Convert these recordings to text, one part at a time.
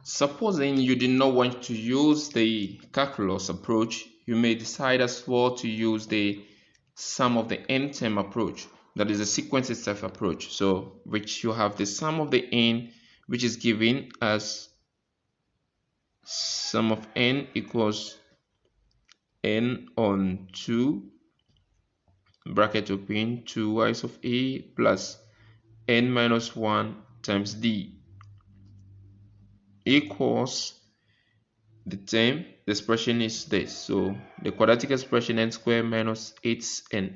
Supposing you did not want to use the calculus approach, you may decide as well to use the sum of the n term approach, that is the sequence itself approach. So which you have the sum of the n, which is given as sum of n equals n on 2 bracket open 2y of a plus n minus 1 times d equals the term, the expression is this. So the quadratic expression n squared minus 8n.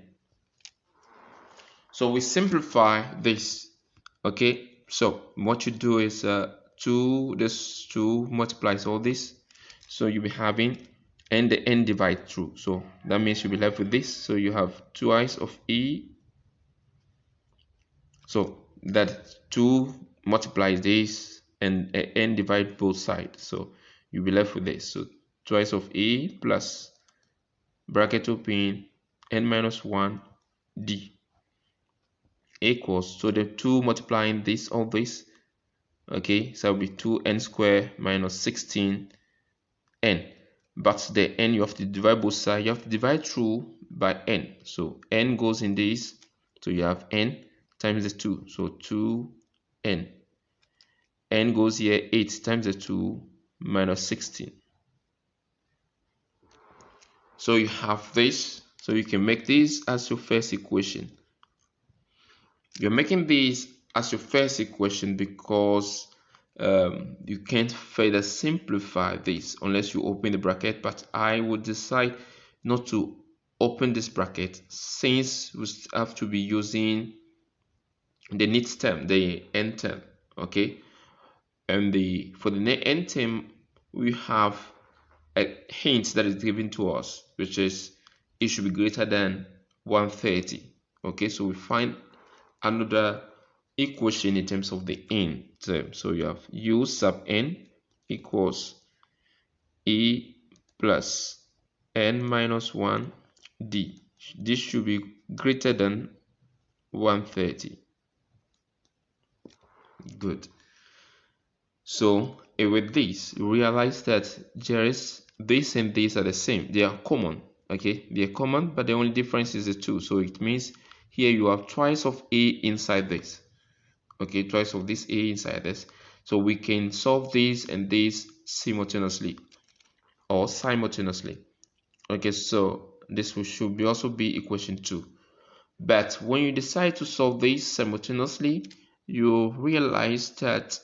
So we simplify this. Okay, so what you do is this 2 multiplies all this, so you'll be having and the n divide through, so that means you'll be left with this. So you have 2i of e, so that 2 multiplies this and n divide both sides, so you'll be left with this. So 2i of e plus bracket open n minus 1 d equals, so the 2 multiplying this, all this, okay, so it will be 2n squared minus 16n, but the n you have to divide both sides, you have to divide through by n, so n goes in this, so you have n times the 2, so 2n, n goes here, 8 times the 2 minus 16, so you have this. So you can make this as your first equation. You're making this as your first equation because you can't further simplify this unless you open the bracket, but I would decide not to open this bracket since we have to be using the next term, the n term. Okay, and for the n term we have a hint that is given to us, which is it should be greater than 130. Okay, so we find another equation in terms of the n term. So you have u sub n equals e plus n minus 1 d. This should be greater than 130. Good. So with this, you realize that there is this and this are the same. They are common. Okay, they are common, but the only difference is the 2. So it means here you have twice of a inside this. Okay, twice of this a inside this. So we can solve this and this simultaneously or simultaneously. Okay, so this should also be equation 2. But when you decide to solve this simultaneously, you realize that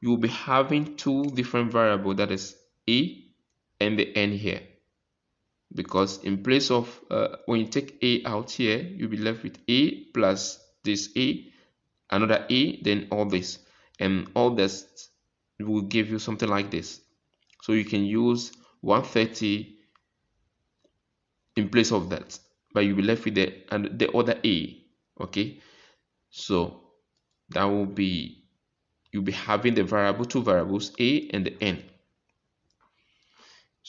you will be having 2 different variables, that is a and the n here, because in place of when you take a out here, you'll be left with a plus this a, another a, then all this, and all this will give you something like this. So you can use 130 in place of that, but you'll be left with the other a. Okay, so that will be, you'll be having the two variables a and the n.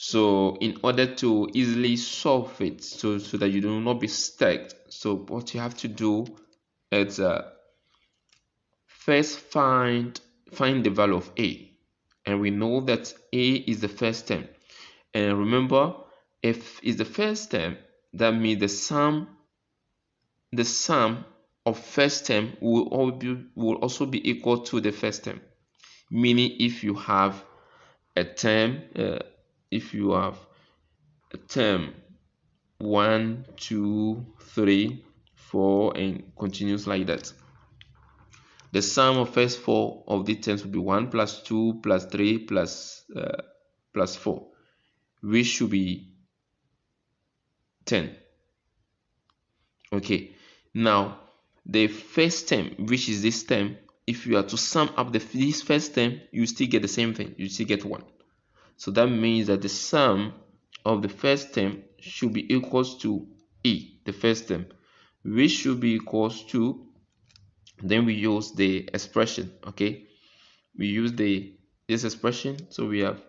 So in order to easily solve it, so that you do not be stuck, so what you have to do is first find the value of a, and we know that a is the first term, and remember, if it's the first term, that means the sum of first term will also be equal to the first term, meaning if you have a term, if you have a term 1, 2, 3, 4 and continues like that, the sum of first 4 of the terms will be 1 plus 2 plus 3 plus 4, which should be 10. Okay, now the first term, which is this term, if you are to sum up this first term, you still get the same thing, you still get 1. So that means that the sum of the first term should be equals to e, the first term, which should be equals to, then we use the expression. Okay, we use this expression, so we have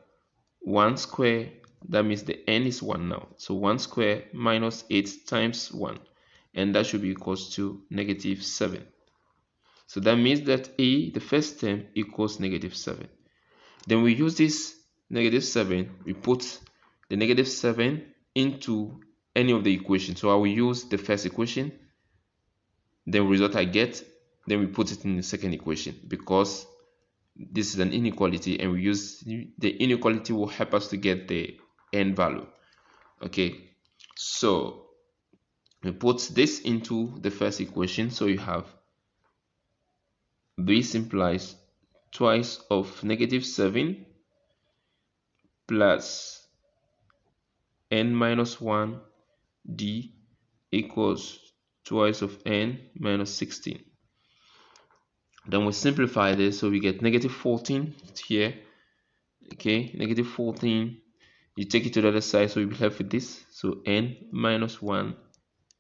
1 square, that means the n is 1 now, so 1 square minus 8 times 1, and that should be equals to -7. So that means that a, the first term, equals -7. Then we use this -7, we put the -7 into any of the equations. So I will use the first equation, then result I get, then we put it in the second equation, because this is an inequality and we use the inequality will help us to get the n value. Okay, so we put this into the first equation, so you have this implies twice of -7 plus n minus 1 d equals twice of n minus 16. Then we simplify this, so we get -14 here. Okay, -14, you take it to the other side, so you'll be left with this. So n minus 1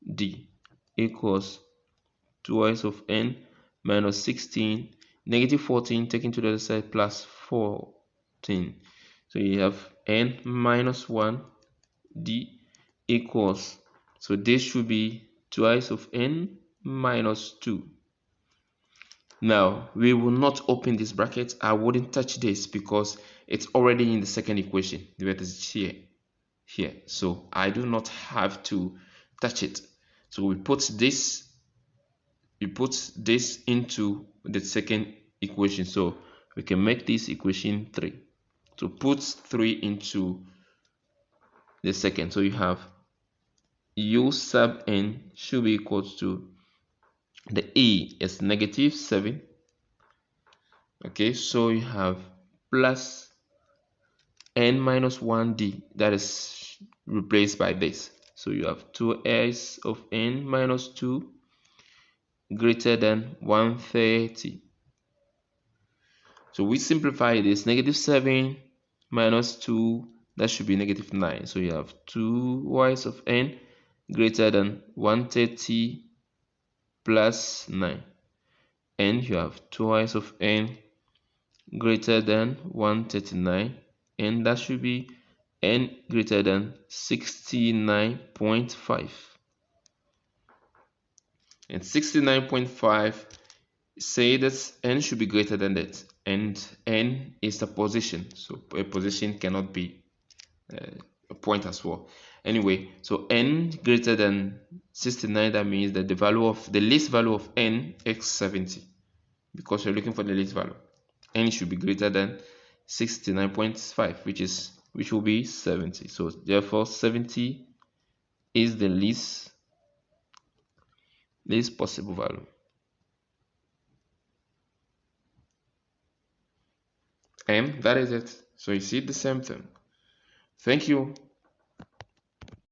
d equals twice of n minus 16, -14 taken to the other side plus 14. So you have n minus 1 d equals, so this should be twice of n minus 2. Now we will not open this bracket. I wouldn't touch this because it's already in the second equation. The way it is here, so I do not have to touch it. So we put this into the second equation, so we can make this equation 3. So put 3 into the second, so you have u sub n should be equal to, the e is -7. Okay, so you have plus n minus 1d, that is replaced by this. So you have 2s of n minus 2 greater than 130. So we simplify this, -7 minus 2, that should be -9. So you have 2y of n greater than 130 plus 9. And you have 2y of n greater than 139. And that should be n greater than 69.5. And 69.5, say that n should be greater than that, and n is a position, so a position cannot be a point as well. Anyway, so n greater than 69, that means that the least value of n is 70, because you're looking for the least value. N should be greater than 69.5, which will be 70. So therefore 70 is the least possible value. And that is it. So you see the same thing. Thank you.